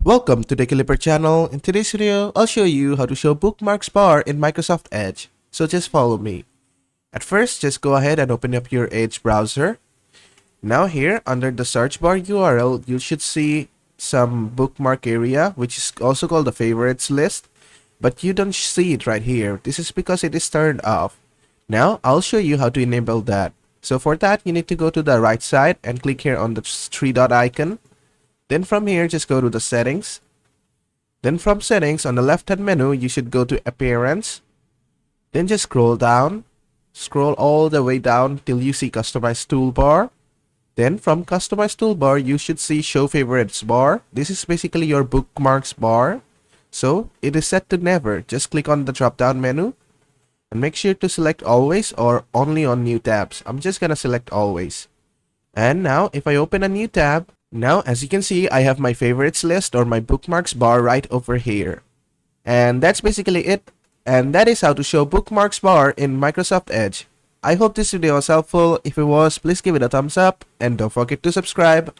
Welcome to the Clipper channel. In today's video, I'll show you how to show bookmarks bar in Microsoft Edge. So just follow me. At first, just go ahead and open up your Edge browser. Now here, under the search bar URL, you should see some bookmark area, which is also called the favorites list. But you don't see it right here. This is because it is turned off. Now, I'll show you how to enable that. So for that, you need to go to the right side and click here on the three dot icon. Then from here, just go to the settings. Then from settings, on the left-hand menu, you should go to appearance. Then just scroll down. Scroll all the way down till you see customize toolbar. Then from customize toolbar, you should see show favorites bar. This is basically your bookmarks bar. So it is set to never. Just click on the drop-down menu. And make sure to select always or only on new tabs. I'm just gonna select always. And now, if I open a new tab, now, as you can see, I have my favorites list or my bookmarks bar right over here. And that's basically it. And that is how to show bookmarks bar in Microsoft Edge. I hope this video was helpful. If it was, please give it a thumbs up and don't forget to subscribe.